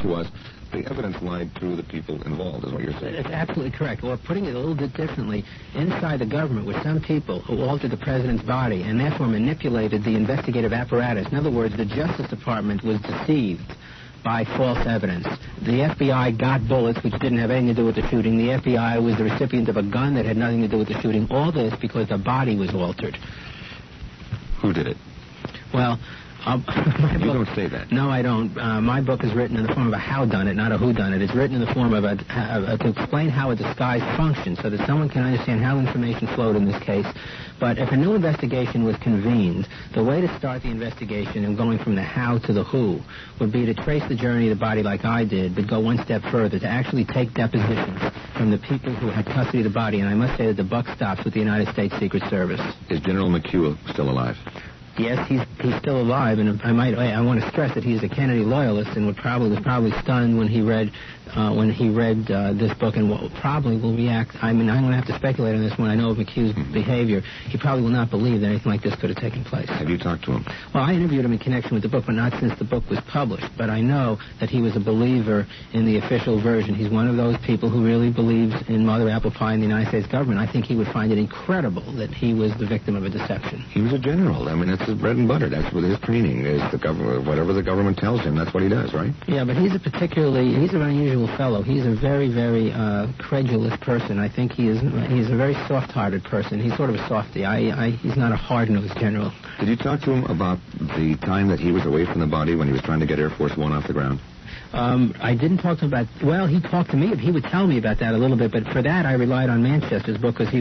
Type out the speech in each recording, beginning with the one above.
To us, the evidence lied through the people involved, is what you're saying. It's absolutely correct. Or putting it a little bit differently, inside the government were some people who altered the president's body and therefore manipulated the investigative apparatus. In other words, the Justice Department was deceived by false evidence. The FBI got bullets which didn't have anything to do with the shooting. The FBI was the recipient of a gun that had nothing to do with the shooting. All this because the body was altered. Who did it? Well, you don't say that. No, I don't. My book is written in the form of a how-done-it, not a who-done-it. It's written in the form of to explain how a disguise functions so that someone can understand how information flowed in this case. But if a new investigation was convened, the way to start the investigation and going from the how to the who would be to trace the journey of the body like I did, but go one step further, to actually take depositions from the people who had custody of the body. And I must say that the buck stops with the United States Secret Service. Is General McHugh still alive? Yes, he's still alive, and I want to stress that he's a Kennedy loyalist and was probably stunned when he read this book, and probably will react. I mean, I'm going to have to speculate on this when I know of McHugh's behavior. He probably will not believe that anything like this could have taken place. Have you talked to him? Well, I interviewed him in connection with the book, but not since the book was published. But I know that he was a believer in the official version. He's one of those people who really believes in Mother Apple Pie and the United States government. I think he would find it incredible that he was the victim of a deception. He was a general. I mean, that's his bread and butter. That's what his training is. The government, whatever the government tells him, that's what he does, right? Yeah, but he's an unusual fellow. He's a very, very credulous person. I think he's a very soft-hearted person. He's sort of a softy. He's not a hard-nosed general. Did you talk to him about the time that he was away from the body when he was trying to get Air Force One off the ground? I didn't talk to him about... Well, he talked to me. He would tell me about that a little bit, but for that I relied on Manchester's book because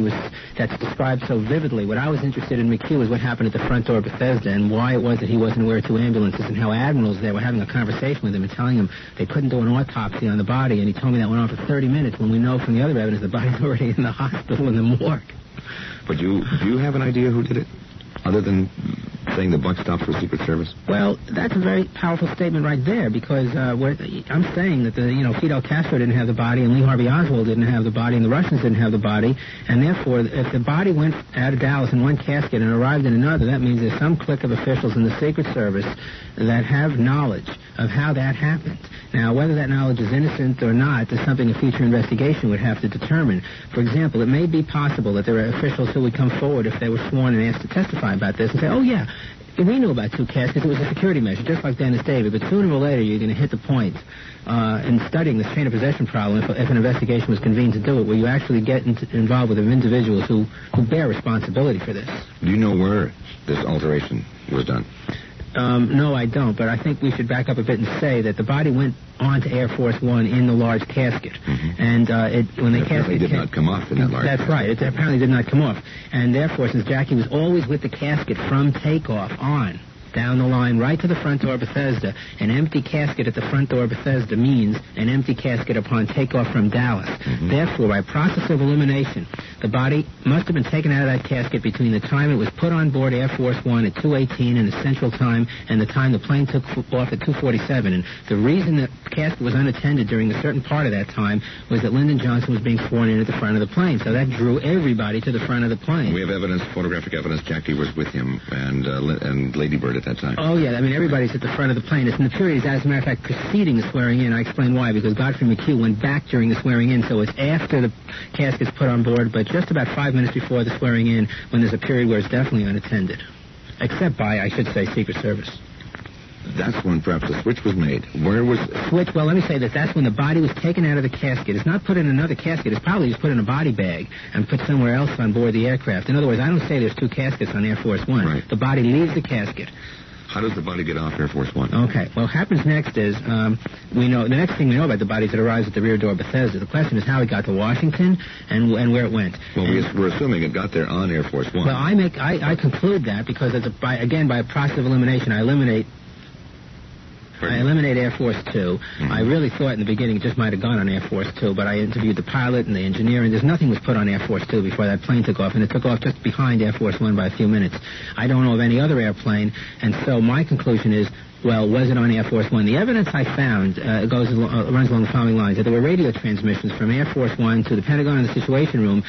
that's described so vividly. What I was interested in McHugh was what happened at the front door of Bethesda and why it was that he wasn't aware of two ambulances and how admirals there were having a conversation with him and telling him they couldn't do an autopsy on the body, and he told me that went on for 30 minutes when we know from the other evidence the body's already in the hospital in the morgue. But do you have an idea who did it? Other than saying the buck stops for Secret Service? Well, that's a very powerful statement right there because I'm saying that Fidel Castro didn't have the body and Lee Harvey Oswald didn't have the body and the Russians didn't have the body, and therefore if the body went out of Dallas in one casket and arrived in another, that means there's some clique of officials in the Secret Service that have knowledge of how that happened. Now, whether that knowledge is innocent or not is something a future investigation would have to determine. For example, it may be possible that there are officials who would come forward if they were sworn and asked to testify about this and say, oh, yeah, we knew about two caskets. It was a security measure, just like Dennis David. But sooner or later, you're going to hit the point in studying this chain of possession problem, if an investigation was convened to do it, where you actually get involved with individuals who bear responsibility for this. Do you know where this alteration was done? No, I don't, but I think we should back up a bit and say that the body went on to Air Force One in the large casket. Mm-hmm. And when they casket... It did not come off in that large casket. That's right. It apparently did not come off. And therefore, since Jackie was always with the casket from takeoff on, down the line, right to the front door of Bethesda, an empty casket at the front door of Bethesda means an empty casket upon takeoff from Dallas. Mm-hmm. Therefore, by process of elimination, the body must have been taken out of that casket between the time it was put on board Air Force One at 2:18 in the Central Time and the time the plane took off at 2:47. And the reason the casket was unattended during a certain part of that time was that Lyndon Johnson was being sworn in at the front of the plane. So that drew everybody to the front of the plane. We have evidence, photographic evidence. Jackie was with him and Lady Bird at that time. Oh, yeah. I mean, everybody's at the front of the plane. It's in the period, as a matter of fact, preceding the swearing in. I explain why, because Godfrey McHugh went back during the swearing in, so it's after the casket's put on board, but just about 5 minutes before the swearing in, when there's a period where it's definitely unattended. Except by, I should say, Secret Service. That's when perhaps the switch was made. Where was... Switch? Well, let me say that that's when the body was taken out of the casket. It's not put in another casket. It's probably just put in a body bag and put somewhere else on board the aircraft. In other words, I don't say there's two caskets on Air Force One. Right. The body leaves the casket. How does the body get off Air Force One? Okay. Well, what happens next is the next thing we know about the body is it arrives at the rear door of Bethesda. The question is how it got to Washington and where it went. Well, we're assuming it got there on Air Force One. Well, I conclude that because by a process of elimination, I eliminate Air Force Two. Mm-hmm. I really thought in the beginning it just might have gone on Air Force Two, but I interviewed the pilot and the engineer, and nothing was put on Air Force Two before that plane took off, and it took off just behind Air Force One by a few minutes. I don't know of any other airplane, and so my conclusion is, well, was it on Air Force One? The evidence I found runs along the following lines: that there were radio transmissions from Air Force One to the Pentagon and the Situation Room,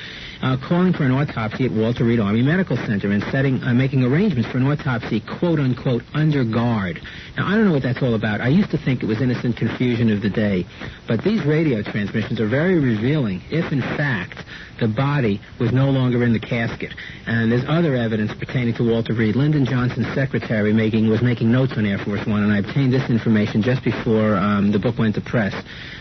calling for an autopsy at Walter Reed Army Medical Center and making arrangements for an autopsy, quote unquote, under guard. Now, I don't know what that's all about. I used to think it was innocent confusion of the day, but these radio transmissions are very revealing if, in fact, the body was no longer in the casket. And there's other evidence pertaining to Walter Reed. Lyndon Johnson's secretary was making notes on Air Force One, and I obtained this information just before the book went to press.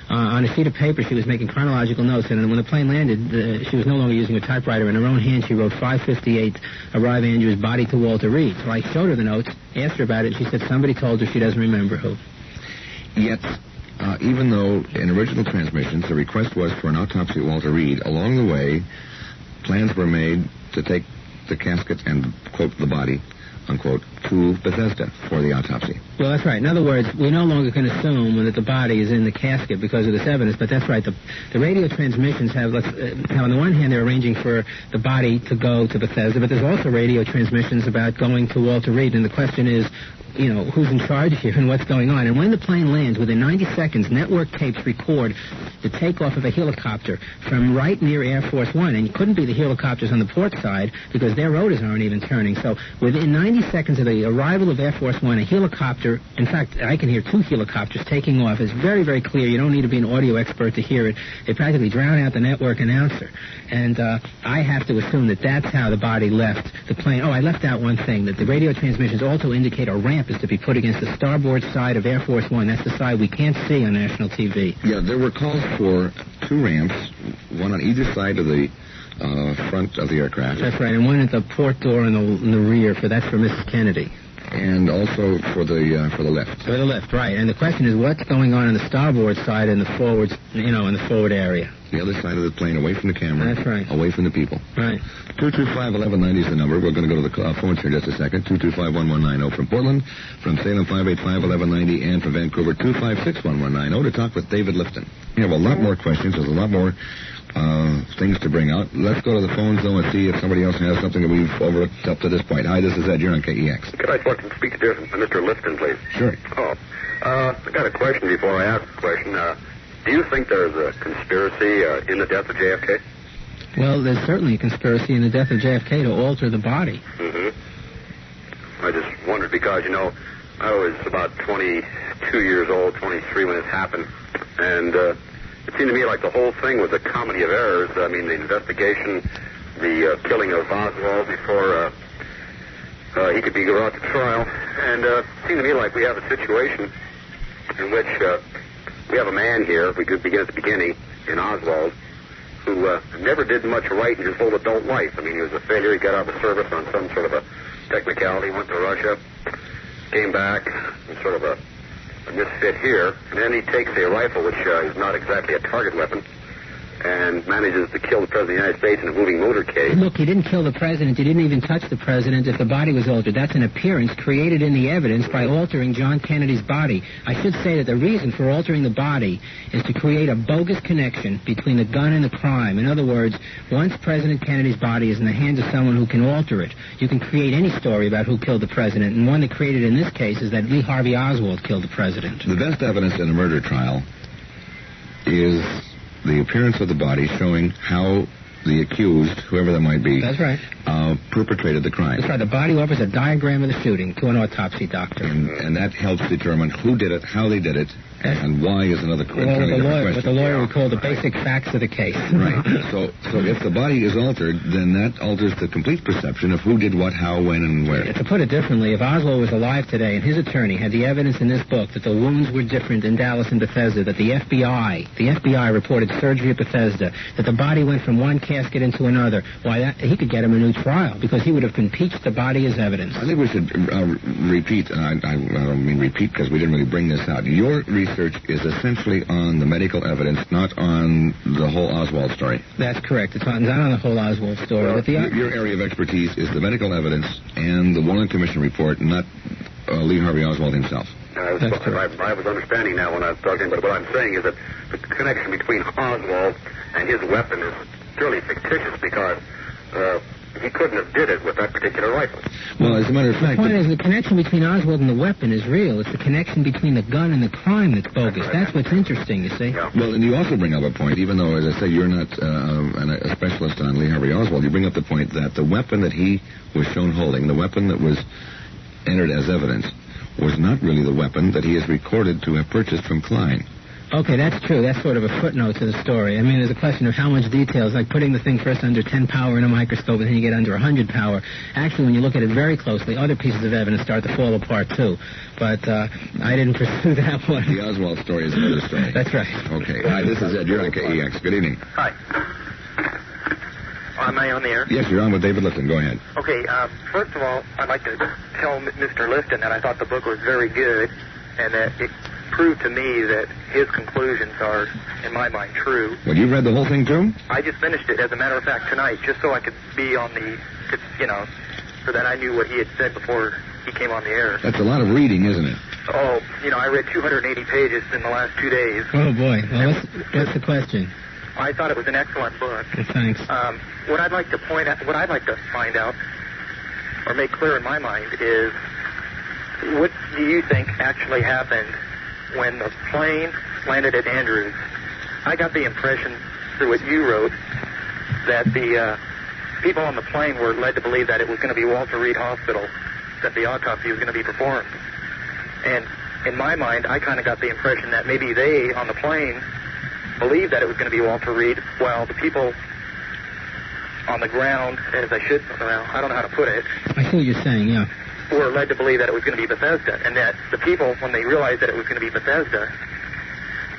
On a sheet of paper, she was making chronological notes, and when the plane landed, she was no longer using a typewriter. In her own hand, she wrote 5:58, arrive Andrews, body to Walter Reed. So I showed her the notes, asked her about it. She said somebody told her, she doesn't remember who. Yet, even though in original transmissions the request was for an autopsy of Walter Reed, along the way, plans were made to take the casket and, quote, the body, unquote, to Bethesda for the autopsy. Well, that's right. In other words, we no longer can assume that the body is in the casket because of this evidence, but that's right. The radio transmissions have, on the one hand, they're arranging for the body to go to Bethesda, but there's also radio transmissions about going to Walter Reed, and the question is, who's in charge here and what's going on. And when the plane lands, within 90 seconds, network tapes record the takeoff of a helicopter from right near Air Force One. And it couldn't be the helicopters on the port side because their rotors aren't even turning. So within 90 seconds of the arrival of Air Force One, a helicopter, in fact, I can hear 2 helicopters taking off. It's very, very clear. You don't need to be an audio expert to hear it. They practically drown out the network announcer. And I have to assume that that's how the body left the plane. Oh, I left out one thing, that the radio transmissions also indicate a ramp is to be put against the starboard side of Air Force One. That's the side we can't see on national TV. Yeah, there were calls for 2 ramps, one on either side of the front of the aircraft. That's right, and one at the port door in the rear. That's for Mrs. Kennedy. And also for the left. For the left, right. And the question is, what's going on the starboard side and the forwards, in the forward area? The other side of the plane, away from the camera. That's right. Away from the people. Right. 225-1190 is the number. We're going to go to the phones here in just a second. 225-1190 from Portland, from Salem 585-1190, and from Vancouver 256-1190 to talk with David Lifton. We have a lot more questions. There's a lot more things to bring out. Let's go to the phones, though, and see if somebody else has something that we've overlooked up to this point. Hi, this is Ed. You're on KEX. Could I talk and speak to Mr. Lifton, please? Sure. I got a question before I ask the question. Do you think there's a conspiracy in the death of JFK? Well, there's certainly a conspiracy in the death of JFK to alter the body. I just wondered because, I was about 22 years old, 23 when this happened, and it seemed to me like the whole thing was a comedy of errors. I mean, the investigation, the killing of Oswald before he could be brought to trial, and it seemed to me like we have a situation in which we have a man here, if we could begin at the beginning, in Oswald, who never did much right in his whole adult life. I mean, he was a failure. He got out of the service on some sort of a technicality, went to Russia, came back, and sort of a misfit here, and then he takes a rifle, which is not exactly a target weapon, and manages to kill the President of the United States in a moving motorcade. Look, he didn't kill the President. He didn't even touch the President if the body was altered. That's an appearance created in the evidence by altering John Kennedy's body. I should say that the reason for altering the body is to create a bogus connection between the gun and the crime. In other words, once President Kennedy's body is in the hands of someone who can alter it, you can create any story about who killed the President, and one that created in this case is that Lee Harvey Oswald killed the President. The best evidence in a murder trial is the appearance of the body showing how the accused, whoever that might be, that's right, perpetrated the crime. That's right. The body offers a diagram of the shooting to an autopsy doctor. And that helps determine who did it, how they did it, and why is another question. What the lawyer would call the basic facts of the case. Right. So if the body is altered, then that alters the complete perception of who did what, how, when, and where. To put it differently, if Oswald was alive today and his attorney had the evidence in this book that the wounds were different in Dallas and Bethesda, that the FBI reported surgery at Bethesda, that the body went from one casket into another, he could get him a new trial because he would have impeached the body as evidence. I think we should repeat, and I don't mean repeat because we didn't really bring this out. Your research is essentially on the medical evidence, not on the whole Oswald story. That's correct. It's not on the whole Oswald story. Well, your area of expertise is the medical evidence and the Warren Commission report, not Lee Harvey Oswald himself. I was understanding now when I was talking, but what I'm saying is that the connection between Oswald and his weapon is purely fictitious because he couldn't have did it with that particular rifle. Well, as a matter of fact... The point is the connection between Oswald and the weapon is real. It's the connection between the gun and the crime that's bogus. That's what's interesting, you see. Yeah. Well, and you also bring up a point, even though, as I say, you're not a specialist on Lee Harvey Oswald, you bring up the point that the weapon that he was shown holding, the weapon that was entered as evidence, was not really the weapon that he is recorded to have purchased from Klein. Okay, that's true. That's sort of a footnote to the story. I mean, there's a question of how much details, like putting the thing first under 10 power in a microscope and then you get under 100 power. Actually, when you look at it very closely, other pieces of evidence start to fall apart, too. But I didn't pursue that one. The Oswald story is another story. That's right. Okay. Hi, this is Ed. You're on KEX. Good evening. Hi. Am I on the air? Yes, you're on with David Lifton. Go ahead. Okay, first of all, I'd like to tell Mr. Lifton that I thought the book was very good and that it proved to me that his conclusions are, in my mind, true. Well, you've read the whole thing, too? I just finished it, as a matter of fact, tonight, just so I could be on the, so that I knew what he had said before he came on the air. That's a lot of reading, isn't it? Oh, I read 280 pages in the last 2 days. Oh, boy. Well, what's the question? I thought it was an excellent book. Well, thanks. What I'd like to find out, or make clear in my mind, is what do you think actually happened when the plane landed at Andrews? I got the impression through what you wrote that the people on the plane were led to believe that it was going to be Walter Reed Hospital, that the autopsy was going to be performed. And in my mind, I kind of got the impression that maybe they, on the plane, believed that it was going to be Walter Reed, while the people on the ground, I don't know how to put it. I see what you're saying, yeah. Were led to believe that it was going to be Bethesda, and that the people, when they realized that it was going to be Bethesda,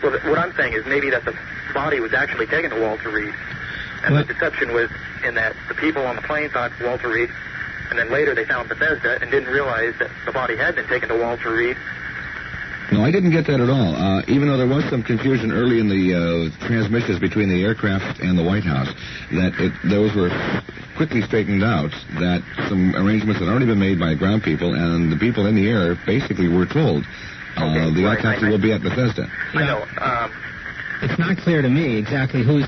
well, what I'm saying is maybe that the body was actually taken to Walter Reed, and the deception was in that the people on the plane thought Walter Reed, and then later they found Bethesda and didn't realize that the body had been taken to Walter Reed. No, I didn't get that at all. Even though there was some confusion early in the transmissions between the aircraft and the White House, those were quickly straightened out, that some arrangements had already been made by ground people, and the people in the air basically were told the autopsy will be at Bethesda. I know. It's not clear to me exactly who's...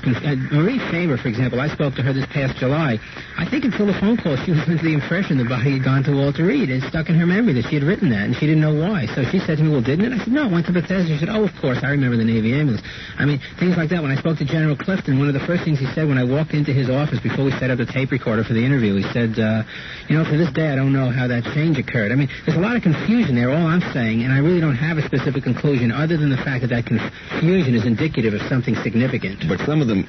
Marie Faber, for example, I spoke to her this past July. I think until the phone call, she was under the impression the body had gone to Walter Reed. It stuck in her memory that she had written that, and she didn't know why. So she said to me, well, didn't it? I said, no, it went to Bethesda. She said, oh, of course, I remember the Navy ambulance. I mean, things like that. When I spoke to General Clifton, one of the first things he said when I walked into his office before we set up the tape recorder for the interview, he said, to this day, I don't know how that change occurred. I mean, there's a lot of confusion there, all I'm saying, and I really don't have a specific conclusion other than the fact that confusion is indicative of something significant. But some of them,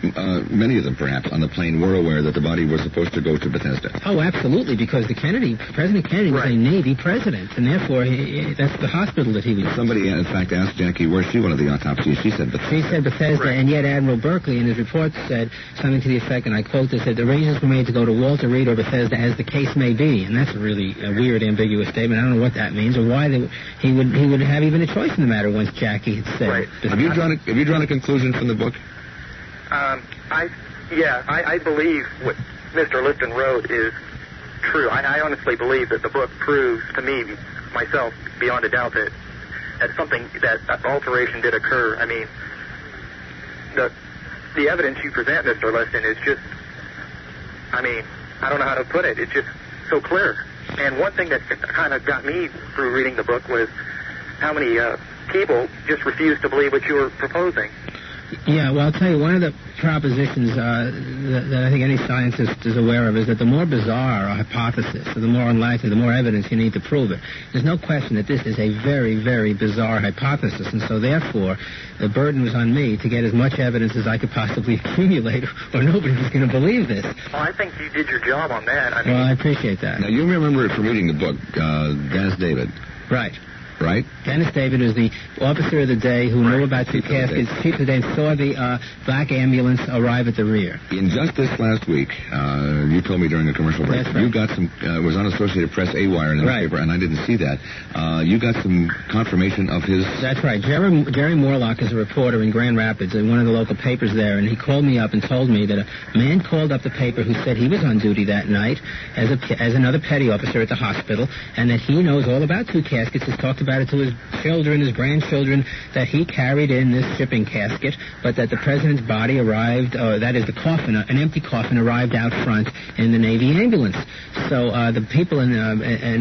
many of them perhaps, on the plane were aware that the body was supposed to go to Bethesda. Oh, absolutely, because President Kennedy was a Navy president, and therefore that's the hospital that he was. Somebody, in fact, asked Jackie where she wanted the autopsy. She said Bethesda. She said Bethesda, and yet Admiral Berkeley in his report said something to the effect, and I quote this, said, the arrangements were made to go to Walter Reed or Bethesda as the case may be. And that's a really weird, ambiguous statement. I don't know what that means or why he would have even a choice in the matter once Jackie had said. Right. Have you drawn a conclusion from the book? I believe what Mr. Lifton wrote is true. I honestly believe that the book proves to me, myself, beyond a doubt that that alteration did occur. I mean, the evidence you present, Mr. Lifton, is just, I don't know how to put it. It's just so clear. And one thing that kind of got me through reading the book was how many people just refused to believe what you were proposing. Yeah, well, I'll tell you, one of the propositions that I think any scientist is aware of is that the more bizarre a hypothesis, or the more unlikely, the more evidence you need to prove it. There's no question that this is a very, very bizarre hypothesis, and so therefore the burden was on me to get as much evidence as I could possibly accumulate, or nobody was going to believe this. Well, I think you did your job on that. Well, I appreciate that. Now, you remember it from reading the book, Dennis David. Right. Right? Dennis David was the officer of the day who knew about two caskets. Chief of the day saw the black ambulance arrive at the rear. In just this last week, you told me during a commercial break, That's right. You got some, it was on Associated Press A-Wire in the newspaper, and I didn't see that. You got some confirmation of his... That's right. Jerry Morlock is a reporter in Grand Rapids in one of the local papers there, and he called me up and told me that a man called up the paper who said he was on duty that night as another petty officer at the hospital, and that he knows all about two caskets, has talked about about it to his children, his grandchildren, that he carried in this shipping casket, but that the president's body arrived, that is the coffin, an empty coffin arrived out front in the Navy ambulance. So the people in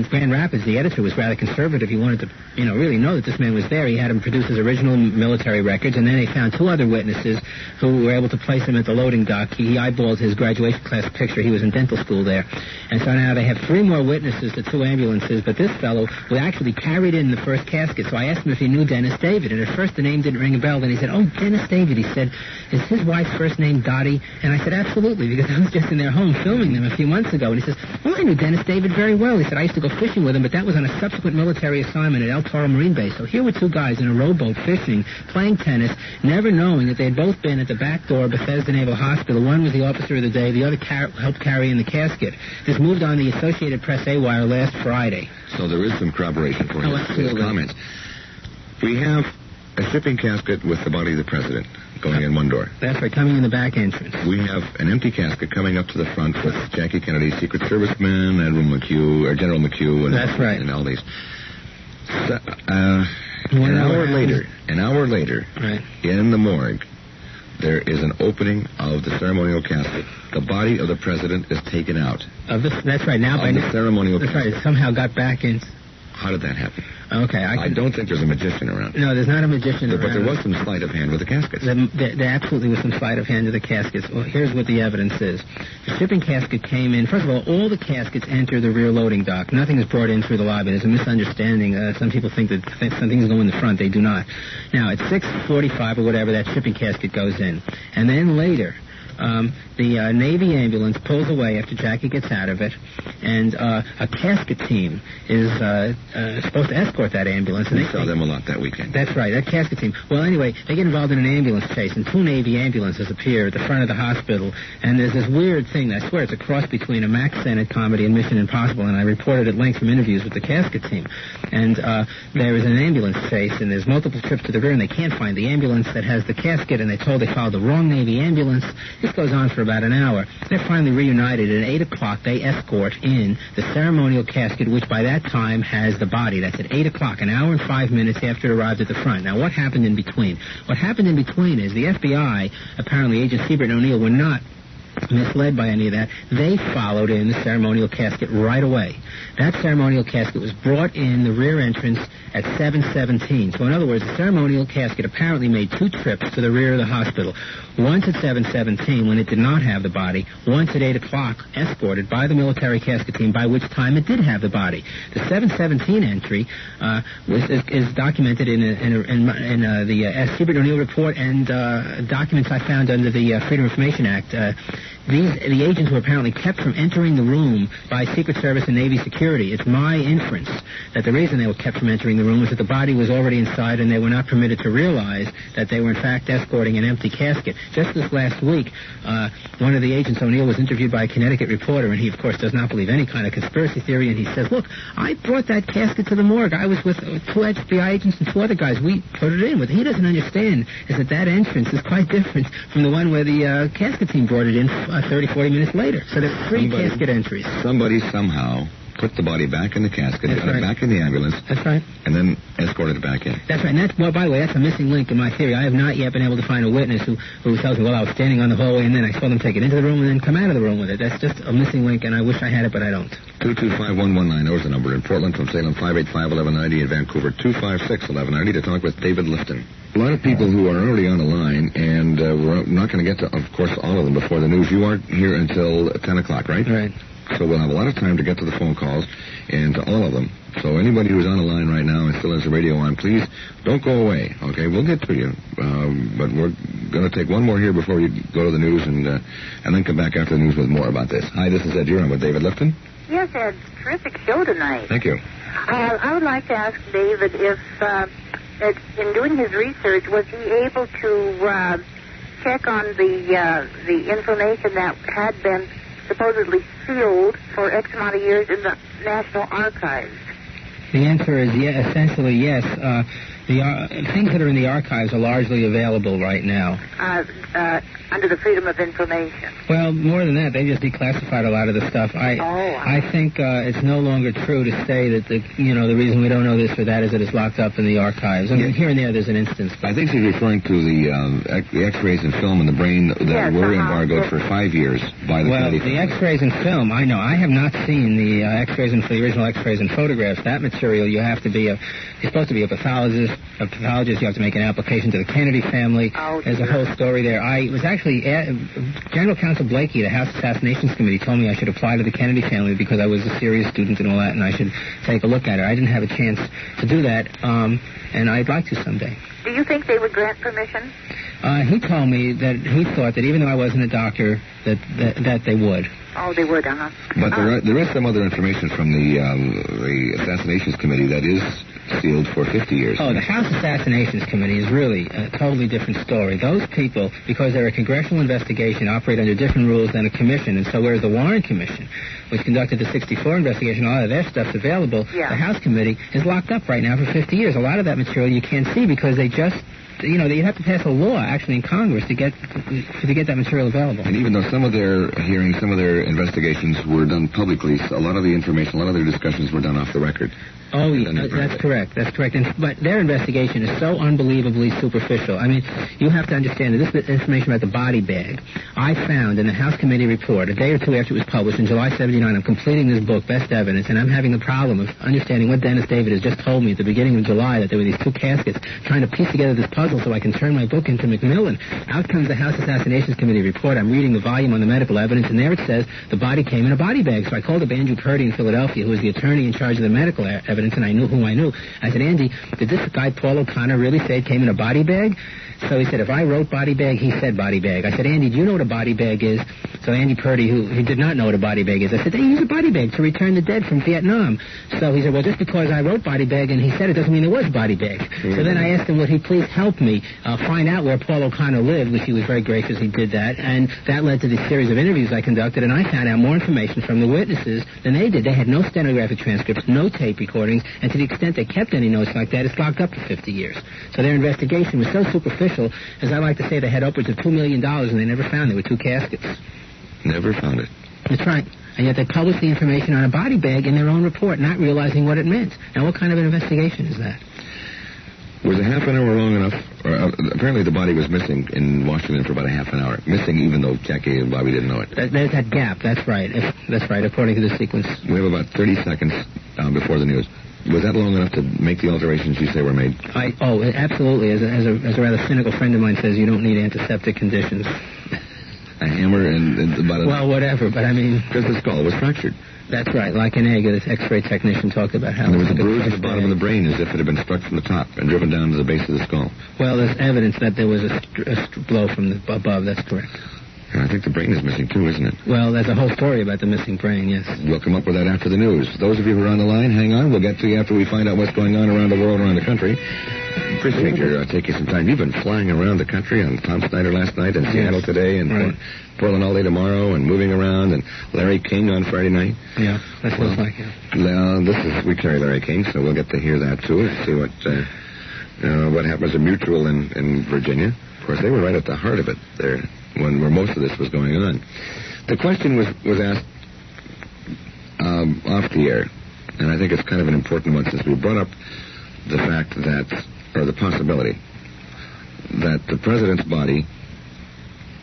Grand Rapids, the editor was rather conservative. He wanted to, really know that this man was there. He had him produce his original military records, and then they found two other witnesses who were able to place him at the loading dock. He eyeballed his graduation class picture. He was in dental school there. And so now they have three more witnesses to two ambulances, but this fellow was actually carried in the first casket. So I asked him if he knew Dennis David, and at first the name didn't ring a bell. Then he said, "Oh, Dennis David." He said, "Is his wife's first name Dottie?" And I said, "Absolutely, because I was just in their home filming them a few months ago." And he says, "Well, I knew Dennis David very well." He said, "I used to go fishing with him, but that was on a subsequent military assignment at El Toro Marine Base." So here were two guys in a rowboat fishing, playing tennis, never knowing that they had both been at the back door of Bethesda Naval Hospital. One was the officer of the day, the other helped carry in the casket. This moved on the Associated Press A-wire last Friday. So there is some corroboration for his comments. We have a shipping casket with the body of the president going in one door. That's right, coming in the back entrance. We have an empty casket coming up to the front with Jackie Kennedy, Secret Serviceman, Admiral McHugh, or General McHugh, and that's right, and all these. So, an hour later, right, in the morgue, there is an opening of the ceremonial casket. The body of the president is taken out. That's right. Now by the ceremonial casket. That's right. It somehow got back in. How did that happen? Okay, I don't think there's a magician around. No, there's not a magician around. But there was some sleight of hand with the caskets. There absolutely was some sleight of hand to the caskets. Well, here's what the evidence is. The shipping casket came in. First of all the caskets enter the rear loading dock. Nothing is brought in through the lobby. There's a misunderstanding. Some people think that some things go in the front. They do not. Now, at 6:45 or whatever, that shipping casket goes in. And then later, the Navy ambulance pulls away after Jackie gets out of it, and a casket team is supposed to escort that ambulance. And we saw them a lot that weekend. That's right, that casket team. Well, anyway, they get involved in an ambulance chase, and two Navy ambulances appear at the front of the hospital, and there's this weird thing. I swear it's a cross between a Max Sennett comedy and Mission Impossible, and I reported at length from interviews with the casket team. And there is an ambulance chase, and there's multiple trips to the rear, and they can't find the ambulance that has the casket, and they're told they followed the wrong Navy ambulance. This goes on for about an hour. They're finally reunited. At 8 o'clock, they escort in the ceremonial casket, which by that time has the body. That's at 8 o'clock, an hour and 5 minutes after it arrived at the front. Now, what happened in between? What happened in between is the FBI, apparently Agent Siebert and O'Neill, were not misled by any of that. They followed in the ceremonial casket right away. That ceremonial casket was brought in the rear entrance at 7:17. So in other words, the ceremonial casket apparently made two trips to the rear of the hospital. Once at 7:17 when it did not have the body, once at 8 o'clock escorted by the military casket team, by which time it did have the body. The 7:17 entry is documented in the Siebert O'Neill report and documents I found under the Freedom of Information Act. The agents were apparently kept from entering the room by Secret Service and Navy security. It's my inference that the reason they were kept from entering the room was that the body was already inside and they were not permitted to realize that they were in fact escorting an empty casket. Just this last week, one of the agents, O'Neill, was interviewed by a Connecticut reporter, and he, of course, does not believe any kind of conspiracy theory, and he says, "Look, I brought that casket to the morgue. I was with two FBI agents and two other guys. We put it in. What he doesn't understand is that entrance is quite different from the one where the casket team brought it in 30, 40 minutes later. So there's three casket entries. Somebody somehow put the body back in the casket, got it back in the ambulance. That's right. And then escorted it back in. That's right. And well, by the way, that's a missing link in my theory. I have not yet been able to find a witness who tells me, well, I was standing on the hallway and then I saw them take it into the room and then come out of the room with it. That's just a missing link, and I wish I had it, but I don't. 225-1190 is the number in Portland. From Salem, 585-1190. In Vancouver, 256-1190 to talk with David Lifton. A lot of people who are already on the line, and we're not going to get to, of course, all of them before the news. You aren't here until 10 o'clock, right? Right. So we'll have a lot of time to get to the phone calls and to all of them. So anybody who's on the line right now and still has the radio on, please don't go away, okay? We'll get to you. But we're going to take one more here before we go to the news and then come back after the news with more about this. Hi, this is Ed. You're on with David Lifton. Yes, Ed. Terrific show tonight. Thank you. I would like to ask David if, in doing his research, was he able to check on the information that had been supposedly sealed for X amount of years in the National Archives? The answer is essentially yes. things that are in the archives are largely available right now. Under the Freedom of Information. Well, more than that, they just declassified a lot of the stuff. I think it's no longer true to say that the reason we don't know this or that is that it's locked up in the archives. I mean, here and there, there's an instance. I think she's referring to the X-rays and film in the brain that were embargoed for 5 years by the Kennedy family. The X-rays and film, I know. I have not seen the X-rays and the original X-rays and photographs. That material, you have to be you're supposed to be a pathologist. You have to make an application to the Kennedy family. There's a whole story there. I was actually General Counsel Blakey, the House Assassinations Committee, told me I should apply to the Kennedy family because I was a serious student and all that, and I should take a look at it. I didn't have a chance to do that, and I'd like to someday. Do you think they would grant permission? He told me that he thought that even though I wasn't a doctor, that they would. Oh, they would, uh-huh. But there is some other information from the Assassinations Committee that is sealed for 50 years. Oh, the House Assassinations Committee is really a totally different story. Those people, because they're a congressional investigation, operate under different rules than a commission. And so whereas the Warren Commission, which conducted the 64 investigation, all of their stuff's available, the House Committee is locked up right now for 50 years. A lot of that material you can't see because they just... you'd have to pass a law, actually, in Congress to get that material available. And even though some of their hearings, some of their investigations were done publicly, a lot of the information, a lot of their discussions were done off the record. Oh, that's correct. That's correct. But their investigation is so unbelievably superficial. I mean, you have to understand that this information about the body bag, I found in the House Committee report a day or two after it was published in July 79. I'm completing this book, Best Evidence, and I'm having the problem of understanding what Dennis David has just told me at the beginning of July, that there were these two caskets, trying to piece together this puzzle so I can turn my book into Macmillan. Out comes the House Assassinations Committee report. I'm reading the volume on the medical evidence, and there it says the body came in a body bag. So I called up Andrew Purdy in Philadelphia, who was the attorney in charge of the medical evidence, and I knew who I knew. I said, Andy, did this guy Paul O'Connor really say it came in a body bag? So he said, if I wrote body bag, he said body bag. I said, Andy, do you know what a body bag is? So Andy Purdy, who did not know what a body bag is, I said, they use a body bag to return the dead from Vietnam. So he said, well, just because I wrote body bag and he said it doesn't mean there was body bag. Mm-hmm. So then I asked him, would he please help me find out where Paul O'Connor lived, which he was very gracious. He did that. And that led to this series of interviews I conducted, and I found out more information from the witnesses than they did. They had no stenographic transcripts, no tape recordings, and to the extent they kept any notes like that, it's locked up for 50 years. So their investigation was so superficial, as I like to say, they had upwards of $2 million, and they never found there were two caskets. Never found it. That's right. And yet they published the information on a body bag in their own report, not realizing what it meant. Now, what kind of an investigation is that? Was a half an hour long enough? Apparently the body was missing in Washington for about a half an hour. Missing even though Jackie and Bobby didn't know it. There's that gap. That's right. That's right, according to the sequence. We have about 30 seconds before the news. Was that long enough to make the alterations you say were made? Absolutely. As a rather cynical friend of mine says, you don't need antiseptic conditions. A hammer and about a... Well, whatever, but I mean... Because the skull was fractured. That's right, like an egg. This X-ray technician talked about how... And there was a bruise at the bottom of the brain as if it had been struck from the top and driven down to the base of the skull. Well, there's evidence that there was a blow from above. That's correct. And I think the brain is missing, too, isn't it? Well, there's a whole story about the missing brain, yes. We'll come up with that after the news. Those of you who are on the line, hang on. We'll get to you after we find out what's going on around the world, around the country. Appreciate your taking some time. You've been flying around the country on Tom Snyder last night and Seattle today and Portland all day tomorrow and moving around and Larry King on Friday night. Yeah, that sounds like it. We carry Larry King, so we'll get to hear that, too, and see what happens at Mutual in Virginia. Of course, they were right at the heart of it there where most of this was going on. The question was asked off the air, and I think it's kind of an important one since we brought up the fact that, or the possibility, that the president's body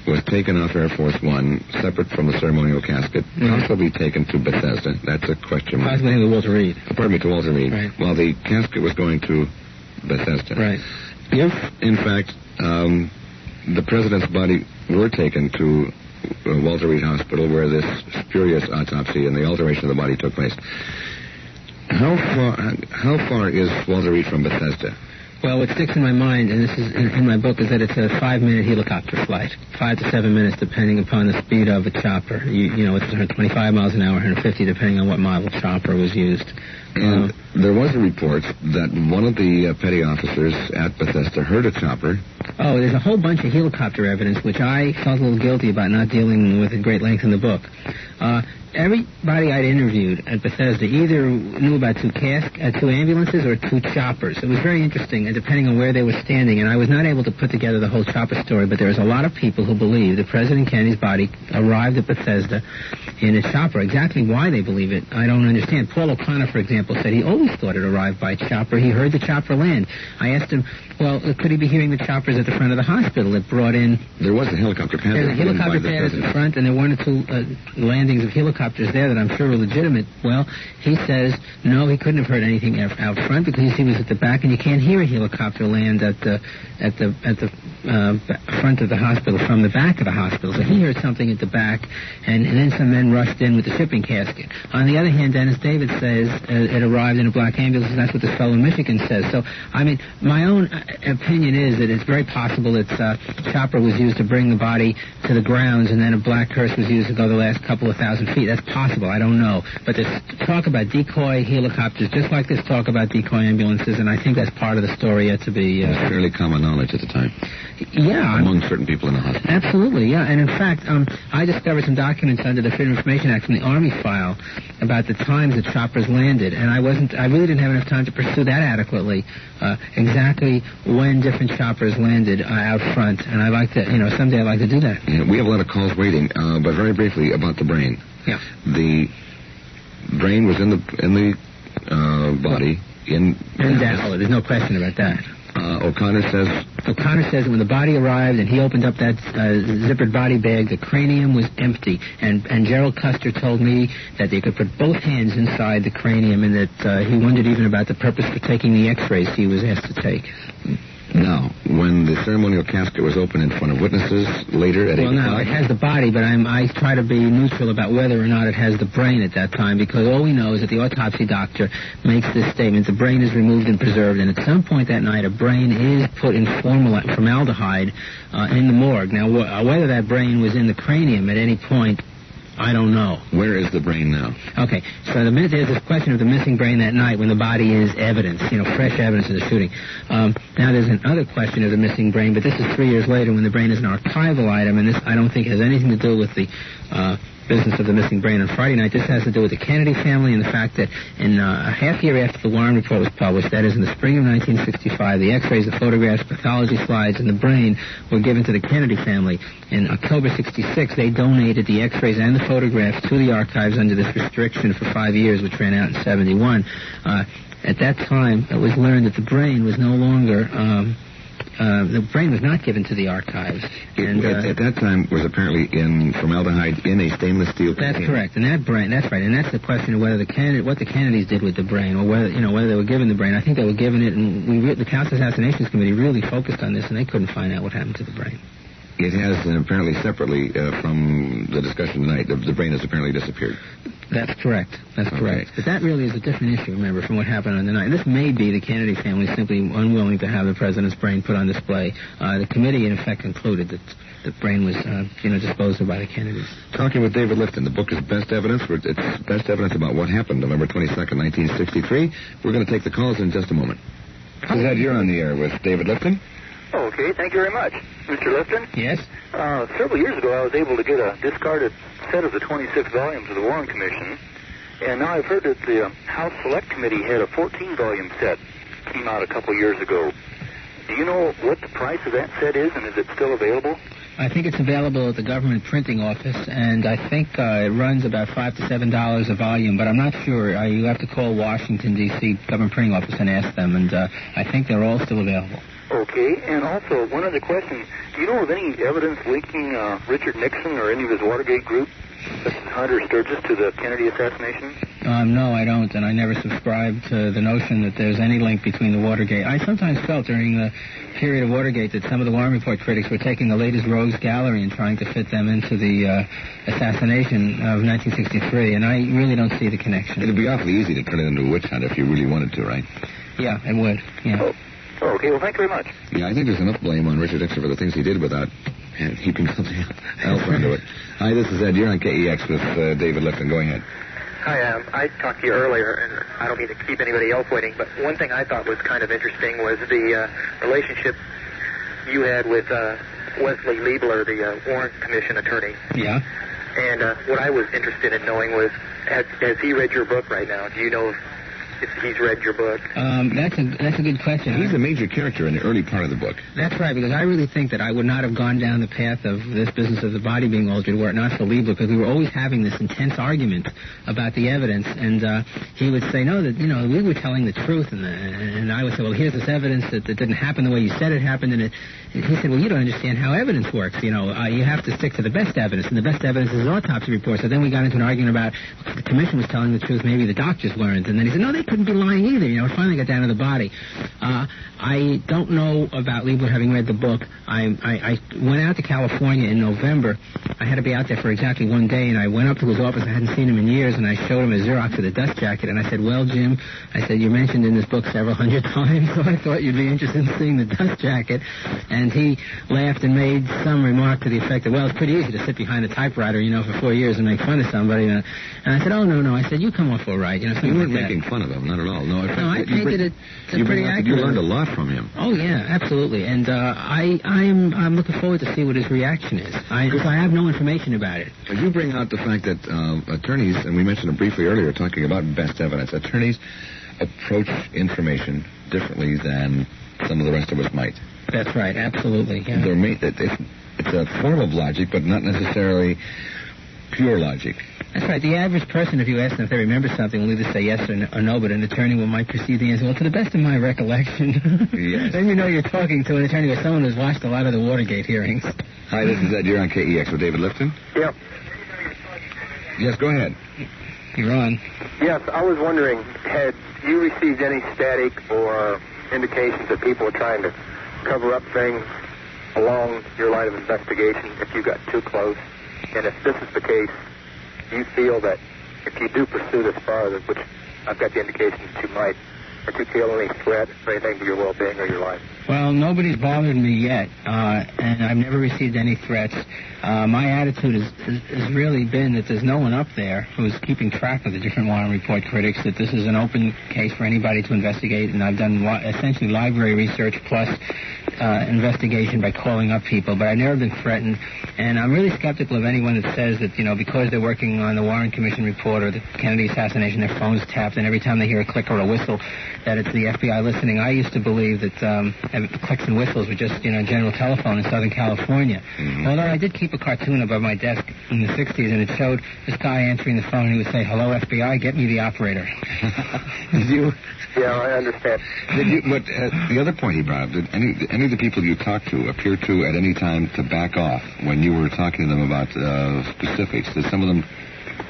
was taken off Air Force One, separate from the ceremonial casket, possibly taken to Bethesda. That's a question mark. Possibly to Walter Reed. Pardon me, to Walter Reed. Right. While the casket was going to Bethesda. Right. If, in fact, the president's body were taken to Walter Reed Hospital, where this spurious autopsy and the alteration of the body took place, how far is Walter Reed from Bethesda? Well, what sticks in my mind, and this is in my book, is that it's a 5-minute helicopter flight. 5 to 7 minutes, depending upon the speed of a chopper. It's 125 miles an hour, 150, depending on what model chopper was used. And there was a report that one of the petty officers at Bethesda heard a chopper. Oh, there's a whole bunch of helicopter evidence, which I felt a little guilty about not dealing with at great length in the book. everybody I'd interviewed at Bethesda either knew about two ambulances or two choppers. It was very interesting, depending on where they were standing, and I was not able to put together the whole chopper story, but there was a lot of people who believe that President Kennedy's body arrived at Bethesda in a chopper. Exactly why they believe it, I don't understand. Paul O'Connor, for example, said he always thought it arrived by chopper. He heard the chopper land. I asked him, well, could he be hearing the choppers at the front of the hospital that brought in... There was a helicopter pad. There's a helicopter pad at the front, and there were one or two landings of helicopters there that I'm sure were legitimate. Well, he says, no, he couldn't have heard anything out front because he was at the back, and you can't hear a helicopter land at the front of the hospital from the back of the hospital. So he heard something at the back, and then some men rushed in with the shipping casket. On the other hand, Dennis David says it arrived in a black ambulance, and that's what this fellow in Michigan says. So, I mean, my own opinion is that it's very possible that chopper was used to bring the body to the grounds, and then a black hearse was used to go the last couple of thousand feet. That's possible. I don't know. But there's talk about decoy helicopters, just like this talk about decoy ambulances, and I think that's part of the story yet to be... It was fairly common knowledge at the time. Yeah. Among certain people in the hospital. Absolutely, yeah. And in fact, I discovered some documents under the Freedom of Information Act from the Army file about the times that choppers landed, and I really didn't have enough time to pursue that adequately, exactly when different choppers landed out front, and I'd like to, someday I'd like to do that. Yeah, we have a lot of calls waiting, but very briefly about the brain. Yeah. The brain was in the body. Indefinitely. There's no question about that. O'Connor says that when the body arrived and he opened up that zippered body bag, the cranium was empty. And Gerald Custer told me that they could put both hands inside the cranium, and that he wondered even about the purpose for taking the X-rays he was asked to take. Now, when the ceremonial casket was opened in front of witnesses later at 8 o'clock... Well, no, it has the body, but I try to be neutral about whether or not it has the brain at that time, because all we know is that the autopsy doctor makes this statement: the brain is removed and preserved, and at some point that night a brain is put in formaldehyde in the morgue. Now, whether that brain was in the cranium at any point, I don't know. Where is the brain now? Okay, so there's this question of the missing brain that night when the body is evidence, fresh evidence of the shooting. Now there's another question of the missing brain, but this is 3 years later when the brain is an archival item, and this I don't think has anything to do with the business of the missing brain on Friday night. This has to do with the Kennedy family and the fact that in a half year after the Warren Report was published, that is in the spring of 1965, the X-rays, the photographs, pathology slides, and the brain were given to the Kennedy family. In October 66, they donated the X-rays and the photographs to the archives under this restriction for 5 years, which ran out in 71. At that time, it was learned that the brain was no longer... the brain was not given to the archives. And at that time was apparently in formaldehyde in a stainless steel container. That's correct. And that brain, that's right. And that's the question of whether what the Kennedys did with the brain, or whether they were given the brain. I think they were given it, and the House Assassinations Committee really focused on this, and they couldn't find out what happened to the brain. It has, apparently separately from the discussion tonight, the brain has apparently disappeared. That's correct. That's correct. But that really is a different issue, remember, from what happened on the night. This may be the Kennedy family simply unwilling to have the president's brain put on display. The committee, in effect, concluded that the brain was, disposed of by the Kennedys. Talking with David Lifton, the book is Best Evidence. It's Best Evidence about what happened November 22nd, 1963. We're going to take the calls in just a moment. This is Ed, you're on the air with David Lifton. Oh, okay, thank you very much. Mr. Lifton? Yes? Several years ago, I was able to get a discarded set of the 26 volumes of the Warren Commission, and now I've heard that the House Select Committee had a 14-volume set, came out a couple years ago. Do you know what the price of that set is, and is it still available? I think it's available at the government printing office, and I think it runs about $5 to $7 a volume, but I'm not sure. You have to call Washington, D.C. government printing office and ask them, and I think they're all still available. Okay, and also, one other question. Do you know of any evidence linking Richard Nixon or any of his Watergate group, such as Hunter Sturgis, to the Kennedy assassination? No, I don't, and I never subscribed to the notion that there's any link between the Watergate. I sometimes felt during the period of Watergate that some of the Warren Report critics were taking the latest rogues gallery and trying to fit them into the assassination of 1963, and I really don't see the connection. It'd be awfully easy to turn it into a witch hunt if you really wanted to, right? Yeah, it would, yeah. Oh, okay, well, thank you very much. Yeah, I think there's enough blame on Richard Nixon for the things he did without heaping something else onto it. Hi, this is Ed. You're on KEX with David Lifton. Go ahead. Hi, I talked to you earlier, and I don't mean to keep anybody else waiting, but one thing I thought was kind of interesting was the relationship you had with Wesley Liebler, the Warren Commission attorney. Yeah. And what I was interested in knowing was, has he read your book right now? Do you know if he's read your book? That's a good question. He's a major character in the early part of the book. That's right, because I really think that I would not have gone down the path of this business of the body being altered were it not for Liebler, because we were always having this intense argument about the evidence, and he would say, no, that, we were telling the truth, and I would say, well, here's this evidence that it didn't happen the way you said it happened, and he said, well, you don't understand how evidence works. You have to stick to the best evidence, and the best evidence is an autopsy report. So then we got into an argument about the commission was telling the truth, maybe the doctors weren't, and then he said, no, they couldn't be lying either. Finally got down to the body. I don't know about Liebler having read the book. I went out to California in November. I had to be out there for exactly one day, and I went up to his office. I hadn't seen him in years, and I showed him a Xerox of the dust jacket, and I said, well, Jim, I said, you're mentioned in this book several hundred times, so I thought you'd be interested in seeing the dust jacket. And he laughed and made some remark to the effect that, well, it's pretty easy to sit behind a typewriter, for 4 years and make fun of somebody. And I said, oh, no. I said, you come off all right. You weren't making fun of him, not at all. No, I painted it pretty accurate. You learned a lot from him. Oh, yeah, absolutely. And I'm looking forward to see what his reaction is. I have no information about it. You bring out the fact that attorneys, and we mentioned it briefly earlier, talking about best evidence, attorneys approach information differently than some of the rest of us might. That's right, absolutely. Yeah. It's a form of logic, but not necessarily pure logic. That's right. The average person, if you ask them if they remember something, will either say yes or no, but an attorney might proceed the answer, well, to the best of my recollection. Yes. Then you're talking to an attorney or someone who's watched a lot of the Watergate hearings. Hi, this is Ed. You're on KEX with David Lifton. Yeah. Yes, go ahead. You're on. Yes, I was wondering, had you received any static or indications that people were trying to cover up things along your line of investigation if you got too close? And if this is the case, do you feel that if you do pursue this farther, which I've got the indications that you might, that you feel any threat or anything to your well-being or your life? Well, nobody's bothered me yet, and I've never received any threats. My attitude has really been that there's no one up there who's keeping track of the different Warren Report critics, that this is an open case for anybody to investigate, and I've done essentially library research plus investigation by calling up people, but I've never been threatened, and I'm really skeptical of anyone that says that, because they're working on the Warren Commission report or the Kennedy assassination, their phone's tapped, and every time they hear a click or a whistle, that it's the FBI listening. I used to believe that clicks and whistles were just, general telephone in Southern California. Mm-hmm. Although I did keep a cartoon above my desk in the 60s, and it showed this guy answering the phone, and he would say, hello, FBI, get me the operator. Did you? Yeah, I understand. But the other point he brought up, did any of the people you talked to appear to at any time to back off when you were talking to them about specifics? Did some of them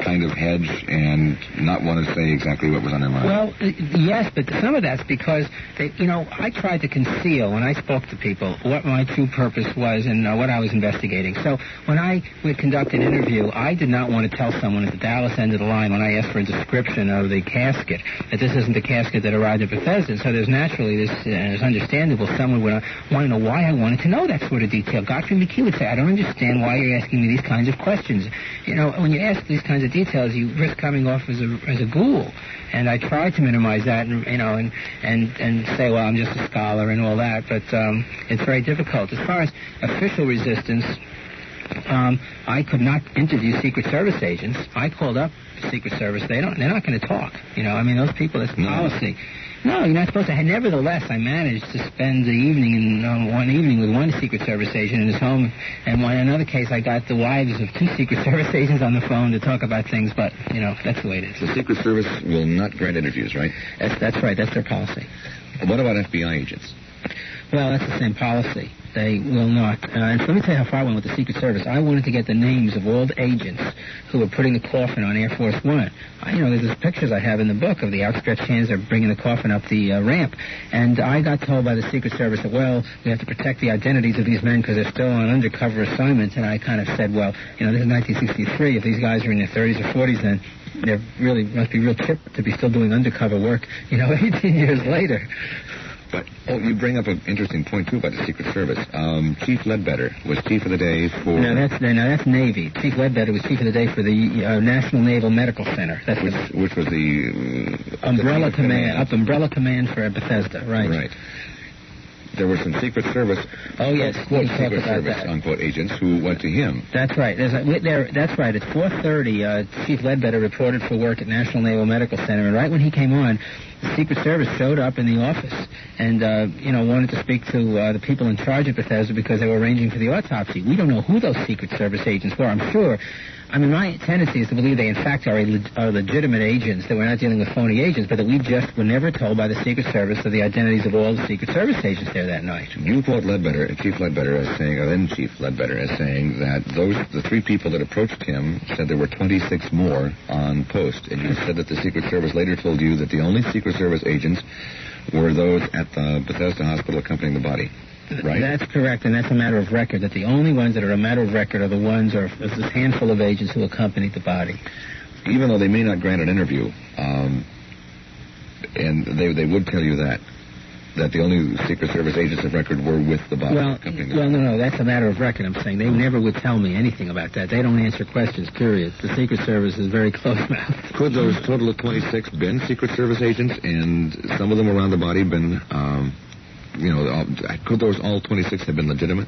kind of hedge and not want to say exactly what was on their mind? Well, yes, but some of that's because, I tried to conceal when I spoke to people what my true purpose was and what I was investigating. So when I would conduct an interview, I did not want to tell someone at the Dallas end of the line when I asked for a description of the casket that this isn't the casket that arrived at Bethesda. So there's naturally this, it's understandable, someone would want to know why I wanted to know that sort of detail. Godfrey McKee would say, I don't understand why you're asking me these kinds of questions. When you ask these kinds of details, you risk coming off as a ghoul. And I tried to minimize that and say, well, I'm just a scholar and all that, but it's very difficult. As far as official resistance, I could not interview Secret Service agents. I called up Secret Service. They're not going to talk. Those people, that's policy. No, you're not supposed to. Nevertheless, I managed to spend the evening one evening with one Secret Service agent in his home, and in another case, I got the wives of two Secret Service agents on the phone to talk about things. But that's the way it is. The Secret Service will not grant interviews, right? That's right. That's their policy. What about FBI agents? Well, that's the same policy. They will not. And let me tell you how far I went with the Secret Service. I wanted to get the names of all the agents who were putting the coffin on Air Force One. There's pictures I have in the book of the outstretched hands that are bringing the coffin up the ramp. And I got told by the Secret Service that, well, we have to protect the identities of these men because they're still on undercover assignments. And I kind of said, well, this is 1963. If these guys are in their 30s or 40s, then they really must be real chip to be still doing undercover work, 18 years later. But, you bring up an interesting point, too, about the Secret Service. Chief Ledbetter was chief of the day for... No, that's Navy. Chief Ledbetter was chief of the day for the National Naval Medical Center. Which was the... umbrella command for Bethesda, right. Right. there were some Secret Service, quote, Secret Service, unquote, agents who went to him. That's right. That's right. At 4:30, Chief Ledbetter reported for work at National Naval Medical Center, and right when he came on, the Secret Service showed up in the office and, wanted to speak to the people in charge of Bethesda because they were arranging for the autopsy. We don't know who those Secret Service agents were. I'm sure. I mean, my tendency is to believe they, in fact, are legitimate agents, that we're not dealing with phony agents, but that we just were never told by the Secret Service of the identities of all the Secret Service agents there that night. You quote Chief Ledbetter as saying, or then Chief Ledbetter as saying that the three people that approached him said there were 26 more on post, and you said that the Secret Service later told you that the only Secret Service agents were those at the Bethesda Hospital accompanying the body. Right. That's correct, and that's a matter of record, that the only ones that are a matter of record are the ones, or this handful of agents who accompanied the body. Even though they may not grant an interview, and they would tell you that the only Secret Service agents of record were with the body. No, that's a matter of record, I'm saying. They never would tell me anything about that. They don't answer questions, period. The Secret Service is very close-mouthed. Could those total of 26 been Secret Service agents, and some of them around the body been... could those all 26 have been legitimate?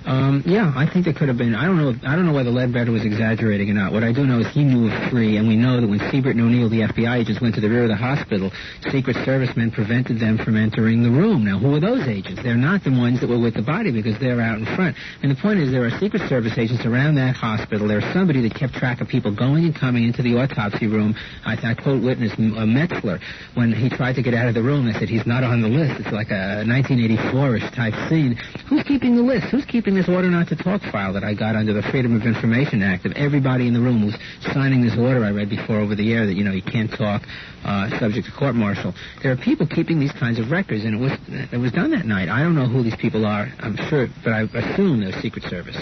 Yeah, I think they could have been. I don't know whether Ledbetter was exaggerating or not. What I do know is he knew of three, and we know that when Siebert and O'Neill, the FBI agents, went to the rear of the hospital, Secret Servicemen prevented them from entering the room. Now, who were those agents? They're not the ones that were with the body because they're out in front. And the point is there are Secret Service agents around that hospital. There's somebody that kept track of people going and coming into the autopsy room. I quote witness Metzler. When he tried to get out of the room, they said he's not on the list. It's like a 1984-ish type scene. Who's keeping the list? Who's keeping this order not to talk file that I got under the Freedom of Information Act of everybody in the room who's signing this order I read before over the air that, you can't talk subject to court-martial. There are people keeping these kinds of records, and it was done that night. I don't know who these people are, I'm sure, but I assume they're Secret Service.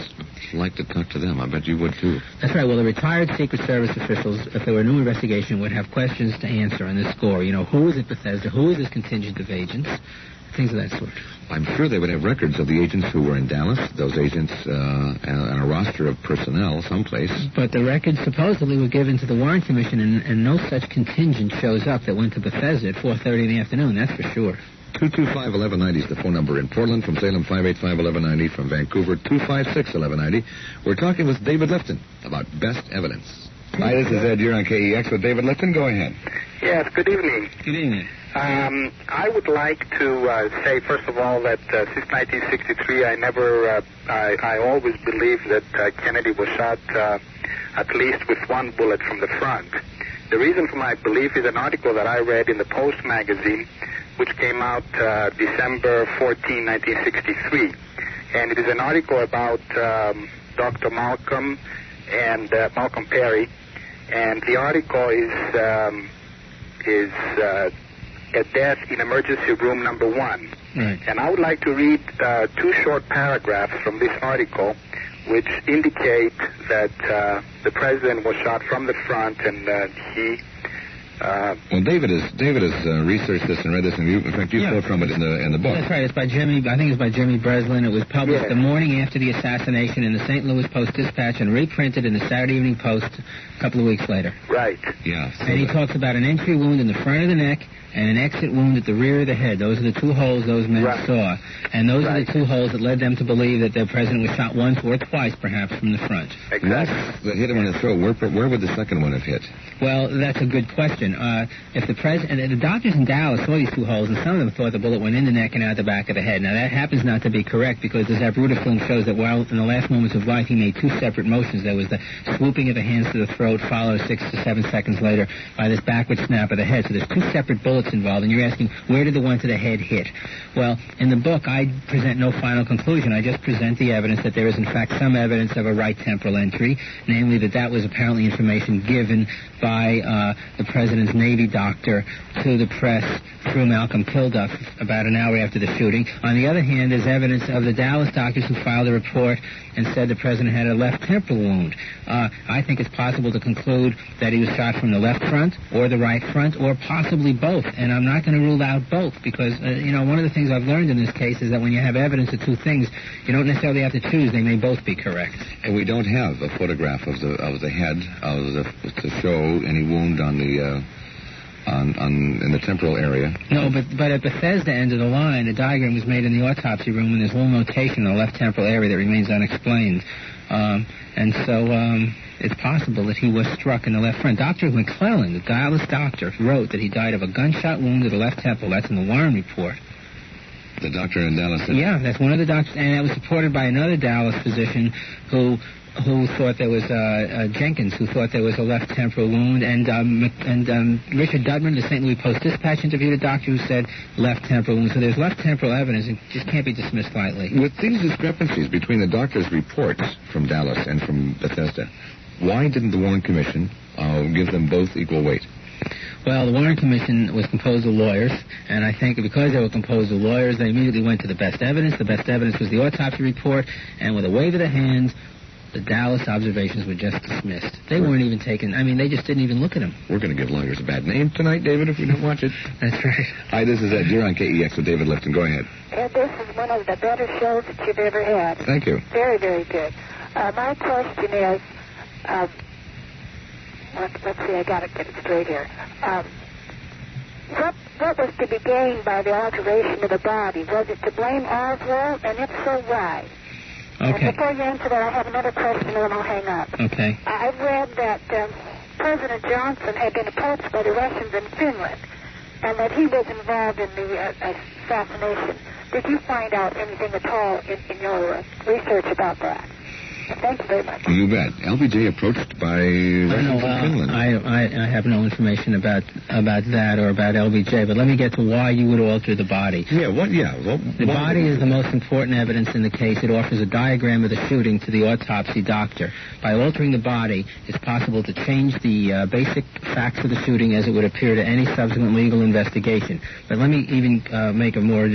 I'd like to talk to them. I bet you would, too. That's right. Well, the retired Secret Service officials, if there were a new investigation, would have questions to answer on this score. Who is at Bethesda? Who is this contingent of agents? Things of that sort. I'm sure they would have records of the agents who were in Dallas, those agents on a roster of personnel someplace. But the records supposedly were given to the Warren Commission, and no such contingent shows up that went to Bethesda at 4:30 in the afternoon, that's for sure. 225-1190 is the phone number in Portland. From Salem, 585-1190. From Vancouver, 256-1190. We're talking with David Lifton about best evidence. Hi, this is Ed. You're on KEX with David Lifton. Go ahead. Yes, good evening. Good evening. I would like to say, first of all, that since 1963, I always believed that Kennedy was shot at least with one bullet from the front. The reason for my belief is an article that I read in the Post magazine, which came out December 14, 1963. And it is an article about Dr. Malcolm Perry. And the article is a death in emergency room number 1. Right. And I would like to read 2 short paragraphs from this article, which indicate that the president was shot from the front, and he... Well, David has researched this and read this, and in fact, you quote from it in the book. That's right. It's by Jimmy Breslin. It was published the morning after the assassination in the St. Louis Post-Dispatch and reprinted in the Saturday Evening Post a couple of weeks later. Right. Yeah. And he talks about an entry wound in the front of the neck and an exit wound at the rear of the head. Those are the 2 holes those men saw. And those are the 2 holes that led them to believe that their president was shot once or twice, perhaps, from the front. Exactly. That hit him in the throat. Where would the second one have hit? Well, that's a good question. If the president, and the doctors in Dallas saw these 2 holes, and some of them thought the bullet went in the neck and out the back of the head. Now, that happens not to be correct because the Zapruder film shows that while in the last moments of life he made 2 separate motions. There was the swooping of the hands to the throat, followed 6 to 7 seconds later by this backward snap of the head. So there's 2 separate bullets involved, and you're asking, where did the one to the head hit? Well, in the book, I present no final conclusion. I just present the evidence that there is, in fact, some evidence of a right temporal entry, namely that was apparently information given by the president's Navy doctor to the press through Malcolm Kilduff about an hour after the shooting. On the other hand, there's evidence of the Dallas doctors who filed a report and said the president had a left temporal wound. I think it's possible to conclude that he was shot from the left front or the right front or possibly both, and I'm not going to rule out both because, one of the things I've learned in this case is that when you have evidence of 2 things, you don't necessarily have to choose. They may both be correct. And we don't have a photograph of the head to show any wound on the in the temporal area. No, but at Bethesda end of the line, a diagram was made in the autopsy room, and there's a little notation in the left temporal area that remains unexplained. And so it's possible that he was struck in the left front. Dr. McClellan, the Dallas doctor, wrote that he died of a gunshot wound to the left temple. That's in the Warren report. The doctor in Dallas? Yeah, that's one of the doctors, and that was supported by another Dallas physician who thought there was Jenkins, who thought there was a left temporal wound, and Richard Dudman, the St. Louis Post-Dispatch, interviewed a doctor who said left temporal wound. So there's left temporal evidence. It just can't be dismissed lightly. With these discrepancies between the doctor's reports from Dallas and from Bethesda, why didn't the Warren Commission give them both equal weight? Well, the Warren Commission was composed of lawyers, and I think because they were composed of lawyers, they immediately went to the best evidence. The best evidence was the autopsy report, and with a wave of the hands, the Dallas observations were just dismissed. They weren't even taken. I mean, they just didn't even look at them. We're going to give lawyers a bad name tonight, David, if we don't watch it. That's right. Hi, this is Ed. You're on KEX with David Lifton. Go ahead. Ed, this is one of the better shows that you've ever had. Thank you. Very, very good. My question is, let's see, I got to get it straight here. What was to be gained by the alteration of the body? Was it to blame Oswald, and if so, why? Okay. And before you answer that, I have another question, and then I'll hang up. Okay. I've read that President Johnson had been approached by the Russians in Finland, and that he was involved in the assassination. Did you find out anything at all in your research about that? Thank you very much. You bet. LBJ approached by Russians in Finland. I have no information about that or about LBJ, but let me get to why you would alter the body. The body is the most important evidence in the case. It offers a diagram of the shooting to the autopsy doctor. By altering the body, it's possible to change the basic facts of the shooting as it would appear to any subsequent legal investigation. But let me even make a more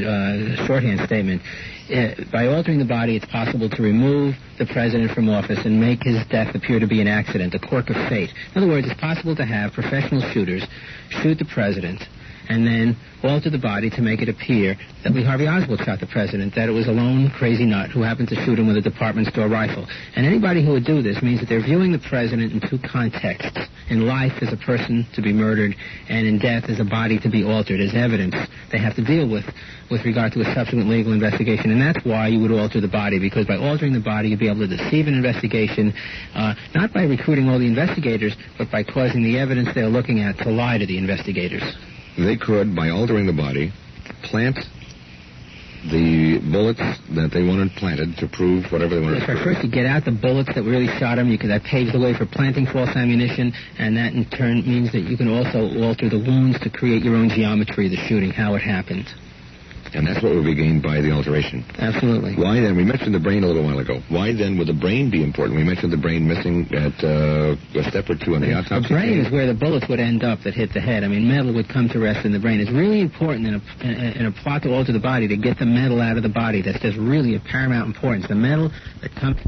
shorthand statement. By altering the body, it's possible to remove the president from office and make his death appear to be an accident, a quirk of fate. In other words, it's possible to have professional shooters shoot the president and then alter the body to make it appear that Lee Harvey Oswald shot the president, that it was a lone crazy nut who happened to shoot him with a department store rifle. And anybody who would do this means that they're viewing the president in two contexts. In life as a person to be murdered, and in death as a body to be altered, as evidence they have to deal with regard to a subsequent legal investigation. And that's why you would alter the body, because by altering the body, you'd be able to deceive an investigation, not by recruiting all the investigators, but by causing the evidence they're looking at to lie to the investigators. They could, by altering the body, plant the bullets that they wanted planted to prove whatever they wanted to prove. First, you get out the bullets that really shot him. That paves the way for planting false ammunition, and that in turn means that you can also alter the wounds to create your own geometry of the shooting, how it happened. And that's what would be gained by the alteration. Absolutely. Why then? We mentioned the brain a little while ago. Why then would the brain be important? We mentioned the brain missing at a step or two on the autopsy. The brain is where the bullets would end up that hit the head. I mean, metal would come to rest in the brain. It's really important in a plot to alter the body to get the metal out of the body. That's just really of paramount importance. The metal that comes